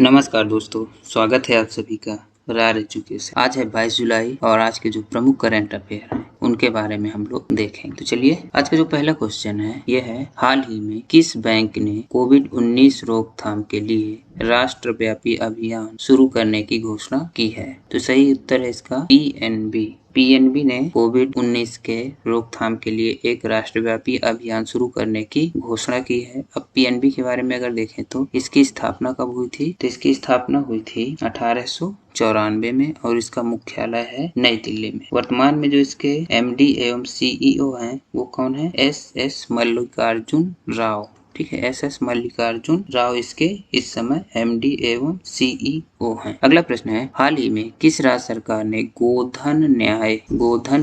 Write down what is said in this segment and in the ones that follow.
नमस्कार दोस्तों, स्वागत है आप सभी का रार एजुकेशन। आज है 22 जुलाई और आज के जो प्रमुख करंट अफेयर हैं उनके बारे में हम लोग देखेंगे। तो चलिए, आज का जो पहला क्वेश्चन है ये है, हाल ही में किस बैंक ने कोविड-19 रोकथाम के लिए राष्ट्रव्यापी अभियान शुरू करने की घोषणा की है? तो सही उत्तर है इसका पीएनबी। पीएनबी ने कोविड-19 के रोकथाम के लिए एक राष्ट्रव्यापी अभियान शुरू करने की घोषणा की है। अब पीएनबी के बारे में अगर देखें तो इसकी स्थापना कब हुई थी? तो इसकी स्थापना हुई थी 1894 में और इसका मुख्यालय है नई दिल्ली में। वर्तमान में जो इसके एमडी एवं सीईओ हैं वो कौन है? एस मल्लिकार्जुन राव। ठीक है, एस मल्लिकार्जुन राव इसके इस समय एमडी एवं सीईओ हैं। अगला प्रश्न है, हाल ही में किस राज्य सरकार ने गोधन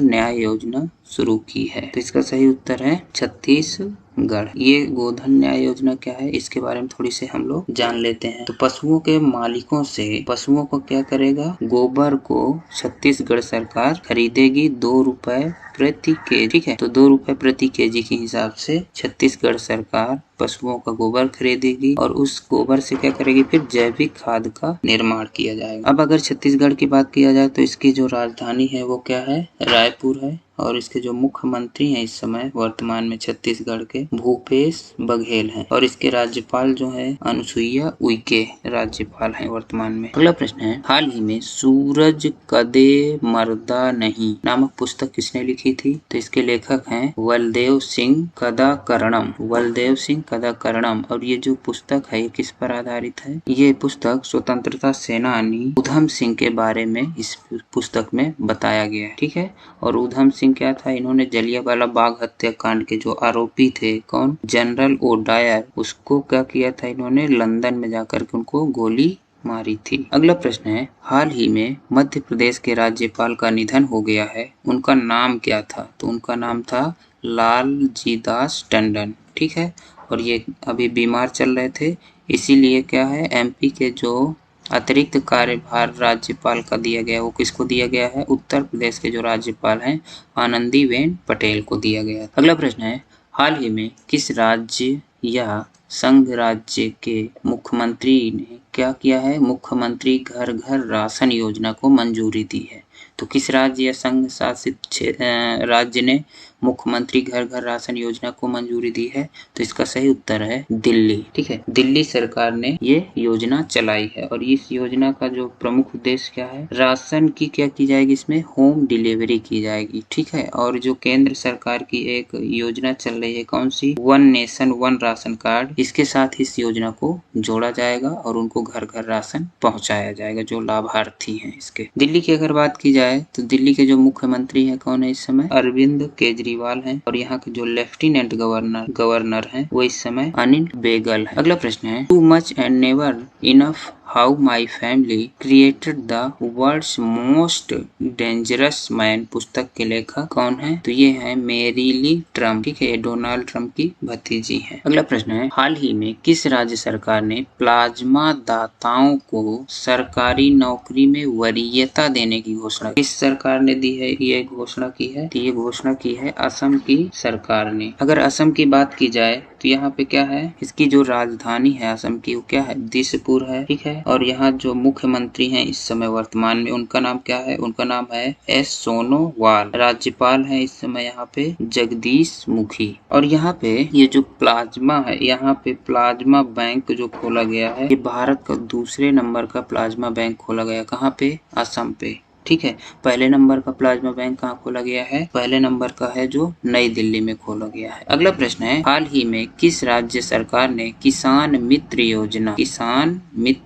न्याय योजना शुरू की है? तो इसका सही उत्तर है छत्तीसगढ़। ये गोधन न्याय योजना क्या है, इसके बारे में थोड़ी से हम लोग जान लेते हैं। तो पशुओं के मालिकों से पशुओं को क्या करेगा? गोबर को छत्तीसगढ़ सरकार खरीदेगी 2 रुपए प्रति केजी। ठीक है, तो 2 रुपए प्रति केजी के हिसाब से छत्तीसगढ़ सरकार पशुओं का गोबर खरीदेगी और उस गोबर से क्या करेगी? फिर जैविक खाद का निर्माण किया जाएगा। अब अगर छत्तीसगढ़ की बात किया जाए तो इसकी जो राजधानी है वो क्या है? रायपुर है और इसके जो मुख्यमंत्री हैं इस समय वर्तमान में छत्तीसगढ़ के भूपेश बघेल हैं और इसके राज्यपाल जो है अनुसुईया उइके राज्यपाल हैं वर्तमान में। अगला प्रश्न है, हाल ही में सूरज कदे मरदा नहीं नामक पुस्तक किसने लिखी थी? तो इसके लेखक हैं बलदेव सिंह कदाकरणम। बलदेव सिंह कदाकरणम। और ये जो पुस्तक है ये किस पर आधारित है? ये पुस्तक स्वतंत्रता सेनानी उधम सिंह के बारे में इस पुस्तक में बताया गया है। ठीक है, और उधम सिंह क्या था? इन्होंने जलियांवाला बाग हत्याकांड के जो आरोपी थे, कौन? जनरल ओडायर, उसको क्या किया था? इन्होंने लंदन में जाकर के उनको गोली मारी थी। अगला प्रश्न है, हाल ही में मध्य प्रदेश के राज्यपाल का निधन हो गया है, उनका नाम क्या था? तो उनका नाम था लालजी दास टंडन। ठीक है, और ये अभी बीमार चल रहे थे, इसीलिए क्या है, एमपी के जो अतिरिक्त कार्यभार राज्यपाल का दिया गया, वो किसको दिया गया है? उत्तर प्रदेश के जो राज्यपाल हैं आनंदीबेन पटेल को दिया गया। अगला प्रश्न है, हाल ही में किस राज्य या संघ राज्य के मुख्यमंत्री ने क्या किया है? मुख्यमंत्री घर घर राशन योजना को मंजूरी दी है। तो किस राज्य या संघ शासित राज्य ने मुख्यमंत्री घर घर राशन योजना को मंजूरी दी है? तो इसका सही उत्तर है दिल्ली। ठीक है, दिल्ली सरकार ने ये योजना चलाई है और इस योजना का जो प्रमुख उद्देश्य क्या है? राशन की क्या की जाएगी? इसमें होम डिलीवरी की जाएगी। ठीक है, और जो केंद्र सरकार की एक योजना चल रही है, कौन सी? One nation one ration card, इसके साथ इस योजना को जोड़ा जाएगा और उनको घर घर राशन पहुंचाया जाएगा जो लाभार्थी हैं इसके। दिल्ली की अगर बात की जाए तो दिल्ली के जो मुख्यमंत्री हैं कौन है इस समय? अरविंद केजरीवाल हैं और यहाँ के जो लेफ्टिनेंट गवर्नर हैं वो इस समय अनिल बैजल है। अगला प्रश्न है, too much and never enough how my family created the world's most dangerous man पुस्तक के लेखक कौन है? तो ये है मेरीली ट्रम्प। ठीक है, डोनाल्ड ट्रम्प की भतीजी है। अगला प्रश्न है, हाल ही में किस राज्य सरकार ने प्लाज्मा दाताओं को सरकारी नौकरी में वरीयता देने की घोषणा? किस सरकार ने दी है ये घोषणा की है? तो ये घोषणा की है असम की सरकार ने। अगर असम की बात की जाए तो यहाँ पे क्या है, इसकी जो राजधानी है असम की वो क्या है? दिसपुर है। ठीक है, और यहाँ जो मुख्यमंत्री हैं इस समय वर्तमान में उनका नाम क्या है? उनका नाम है एस सोनोवाल। राज्यपाल है इस समय यहाँ पे जगदीश मुखी। और यहाँ पे ये जो प्लाज्मा है, यहाँ पे प्लाज्मा बैंक जो खोला गया है, ये भारत का दूसरे नंबर का प्लाज्मा बैंक खोला गया। कहाँ पे? असम पे। ठीक है, पहले नंबर का प्लाज्मा बैंक कहाँ खोला गया है? पहले नंबर का है जो नई दिल्ली में खोला गया है। अगला प्रश्न है, हाल ही में किस राज्य सरकार ने किसान मित्र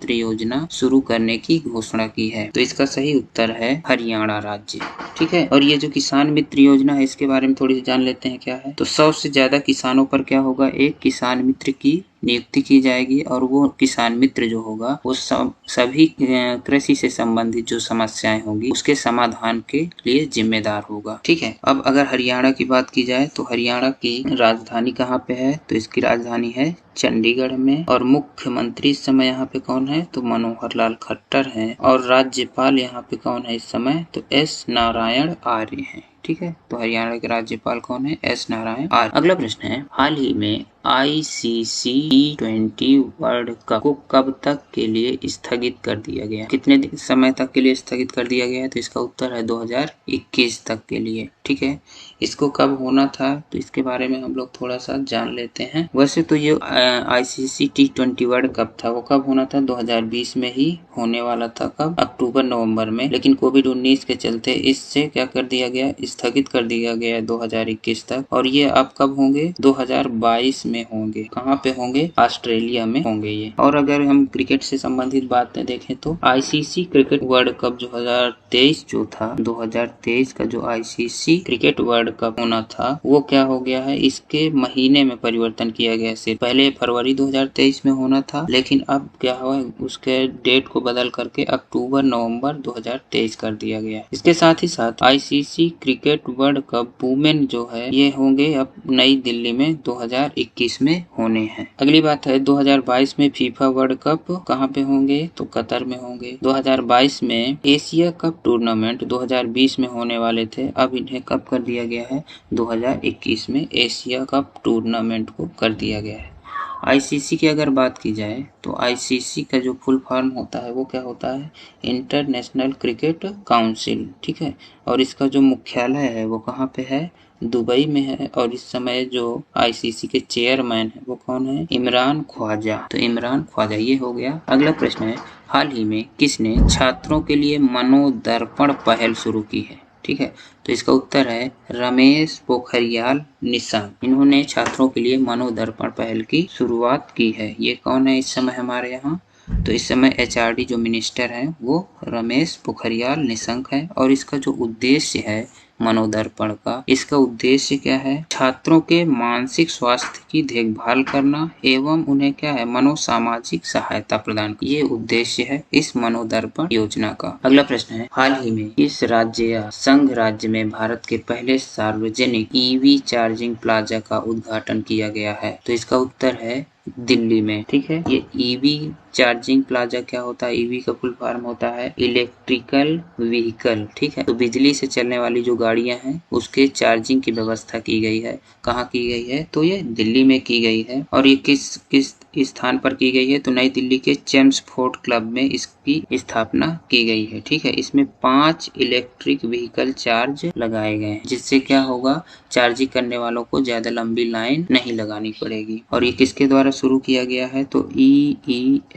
योजना शुरू करने की घोषणा की है? तो इसका सही उत्तर है हरियाणा राज्य। ठीक है, और ये जो किसान मित्र योजना है इसके बारे में थोड़ी सी जान लेते हैं क्या है। तो 100 से ज्यादा किसानों पर क्या होगा? एक किसान मित्र की नियुक्ति की जाएगी और वो किसान मित्र जो होगा वो सभी कृषि से संबंधित जो समस्याएं होंगी उसके समाधान के लिए जिम्मेदार होगा। ठीक है, अब अगर हरियाणा की बात की जाए तो हरियाणा की राजधानी कहाँ पे है? तो इसकी राजधानी है चंडीगढ़ में और मुख्यमंत्री इस समय यहाँ पे कौन है? तो मनोहर लाल खट्टर हैं और राज्यपाल यहाँ पे कौन है इस समय? तो एस नारायण आर्य हैं। ठीक है। तो हरियाणा के राज्यपाल कौन है? एस नारायण आर्य। अगला प्रश्न है, हाल ही में ICC T20 वर्ल्ड कप को कब तक के लिए स्थगित कर दिया गया? कितने समय तक के लिए स्थगित कर दिया गया है? तो इसका उत्तर है 2021 तक के लिए, ठीक है। इसको कब होना था तो इसके बारे में हम लोग थोड़ा सा जान लेते हैं। वैसे तो ये ICC T20 वर्ल्ड कप था वो कब होना था? 2020 में ही होने वाला था। कब? अक्टूबर नवंबर में। लेकिन कोविड-19 के चलते इससे क्या कर दिया गया? स्थगित कर दिया गया 2021 तक। और ये अब कब होंगे? 2022 में होंगे। कहाँ पे होंगे? ऑस्ट्रेलिया में होंगे ये। और अगर हम क्रिकेट से संबंधित बातें देखें तो ICC क्रिकेट वर्ल्ड कप 2023 जो था, 2023 का जो ICC क्रिकेट वर्ल्ड कप होना था वो क्या हो गया है? इसके महीने में परिवर्तन किया गया है। पहले फरवरी 2023 में होना था, लेकिन अब क्या हुआ? उसके डेट को बदल करके अक्टूबर नवंबर 2023 कर दिया गया। इसके साथ ही साथ ICC cricket world cup women जो है ये होंगे अब नई दिल्ली में 2021 में होने हैं। अगली बात है 2022 में फीफा वर्ल्ड कप कहाँ पे होंगे? तो कतर में होंगे। 2022 में एशिया कप टूर्नामेंट 2020 में होने वाले थे, अब इन्हें कब कर दिया गया है? 2021 में एशिया कप टूर्नामेंट को कर दिया गया है। ICC की अगर बात की जाए तो ICC का जो फुल फॉर्म होता है वो क्या होता है? इंटरनेशनल क्रिकेट काउंसिल, ठीक है। और इसका जो मुख्यालय है वो कहाँ पे है? दुबई में है। और इस समय जो ICC के चेयरमैन है वो कौन है? इमरान ख्वाजा। तो इमरान ख्वाजा ये हो गया। अगला प्रश्न है, हाल ही में किसने छात्रों के लिए मनोदर्पण पहल शुरू की है? ठीक है। तो इसका उत्तर है रमेश पोखरियाल निशंक। इन्होंने छात्रों के लिए मनोदर्पण पहल की शुरुआत की है। ये कौन है इस समय हमारे यहाँ? तो इस समय HRD जो मिनिस्टर हैं वो रमेश पोखरियाल निशंक है। और इसका जो उद्देश्य है मनोदर्पण का, इसका उद्देश्य क्या है? छात्रों के मानसिक स्वास्थ्य की देखभाल करना एवं उन्हें क्या है? मनोसामाजिक सहायता प्रदान, ये उद्देश्य है इस मनोदर्पण योजना का। अगला प्रश्न है, हाल ही में किस राज्य या संघ राज्य में भारत के पहले सार्वजनिक EV चार्जिंग प्लाजा का उद्घाटन किया गया है? तो इसका उत्तर है दिल्ली में, ठीक है। ये EV चार्जिंग प्लाजा क्या होता है? EV का फुल फॉर्म होता है इलेक्ट्रिकल व्हीकल, ठीक है। तो बिजली से चलने वाली जो गाड़ियां हैं उसके चार्जिंग की व्यवस्था की गई है। कहाँ की गई है? तो ये दिल्ली में की गई है। और ये किस स्थान पर की गई है? तो नई दिल्ली के चेम्सफोर्ड क्लब में इसकी स्थापना की गई है, ठीक है। इसमें 5 इलेक्ट्रिक व्हीकल चार्ज लगाए गए हैं, जिससे क्या होगा? चार्जिंग करने वालों को ज्यादा लंबी लाइन नहीं लगानी पड़ेगी। और ये किसके द्वारा शुरू किया गया है? तो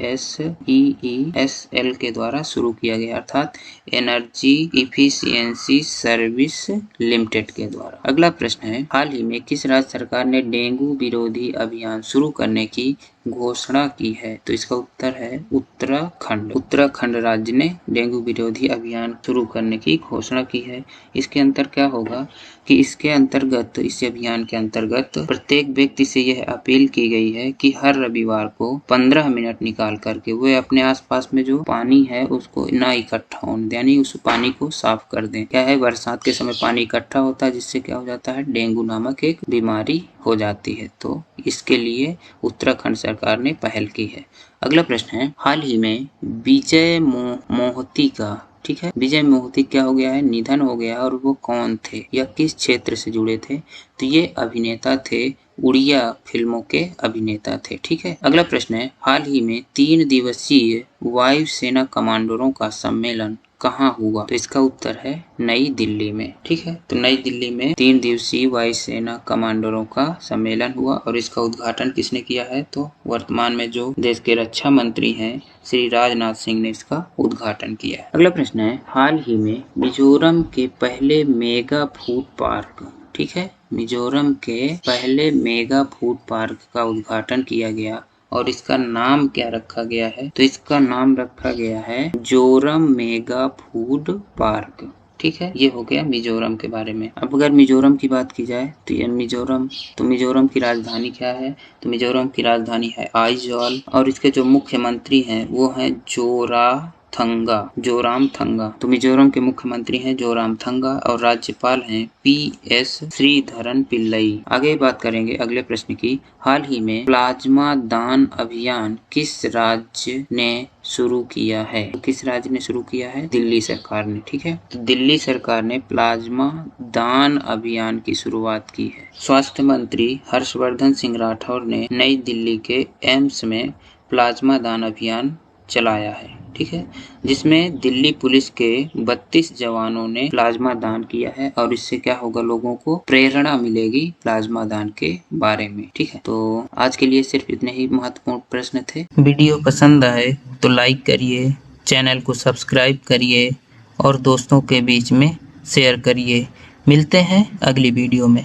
EESL के द्वारा शुरू किया गया, अर्थात एनर्जी इफिशियंसी सर्विस लिमिटेड के द्वारा। अगला प्रश्न है, हाल ही में किस राज्य सरकार ने डेंगू विरोधी अभियान शुरू करने की घोषणा की है? तो इसका उत्तर है उत्तराखंड। उत्तराखंड राज्य ने डेंगू विरोधी अभियान शुरू करने की घोषणा की है। इसके अंतर क्या होगा कि इसके अंतर्गत, इस अभियान के अंतर्गत प्रत्येक व्यक्ति से यह अपील की गई है कि हर रविवार को 15 मिनट निकाल करके वे अपने आसपास में जो पानी है उसको ना इकट्ठा होने दें, यानी उस पानी को साफ कर दें। क्या है? बरसात के समय पानी इकट्ठा होता है जिससे क्या हो जाता है? डेंगू नामक एक बीमारी हो जाती है। तो इसके लिए उत्तराखंड सरकार ने पहल की है। अगला प्रश्न है, हाल ही में विजय मोहती का, ठीक है, विजय मोहती क्या हो गया है? निधन हो गया। और वो कौन थे या किस क्षेत्र से जुड़े थे? तो ये अभिनेता थे, उड़िया फिल्मों के अभिनेता थे, ठीक है। अगला प्रश्न है, हाल ही में 3 दिवसीय वायु सेना कमांडरों का सम्मेलन कहाँ हुआ? तो इसका उत्तर है नई दिल्ली में, ठीक है। तो नई दिल्ली में 3 दिवसीय वायुसेना कमांडरों का सम्मेलन हुआ। और इसका उद्घाटन किसने किया है? तो वर्तमान में जो देश के रक्षा मंत्री हैं श्री राजनाथ सिंह ने इसका उद्घाटन किया है। अगला प्रश्न है, हाल ही में मिजोरम के पहले मेगा फूड पार्क, ठीक है, मिजोरम के पहले मेगा फूड पार्क का उद्घाटन किया गया। और इसका नाम क्या रखा गया है? तो इसका नाम रखा गया है जोरम मेगा फूड पार्क, ठीक है। ये हो गया मिजोरम के बारे में। अब अगर मिजोरम की बात की जाए तो ये मिजोरम की राजधानी क्या है? तो मिजोरम की राजधानी है आइजॉल। और इसके जो मुख्यमंत्री हैं वो हैं जोराम जोरामथंगा। तो मिजोरम के मुख्यमंत्री हैं जोरामथंगा और राज्यपाल हैं PS श्रीधरन पिल्लई। आगे बात करेंगे अगले प्रश्न की। हाल ही में प्लाज्मा दान अभियान किस राज्य ने शुरू किया है? तो किस राज्य ने शुरू किया है? दिल्ली सरकार ने। ठीक है, तो दिल्ली सरकार ने प्लाज्मा दान अभियान की शुरुआत की है। स्वास्थ्य मंत्री हर्षवर्धन सिंह राठौर ने नई दिल्ली के एम्स में प्लाज्मा दान अभियान चलाया है। ठीक है, जिसमें दिल्ली पुलिस के 32 जवानों ने प्लाज्मा दान किया है और इससे क्या होगा, लोगों को प्रेरणा मिलेगी प्लाज्मा दान के बारे में। ठीक है, तो आज के लिए सिर्फ इतने ही महत्वपूर्ण प्रश्न थे। वीडियो पसंद आए तो लाइक करिए, चैनल को सब्सक्राइब करिए और दोस्तों के बीच में शेयर करिए। मिलते हैं अगली वीडियो में।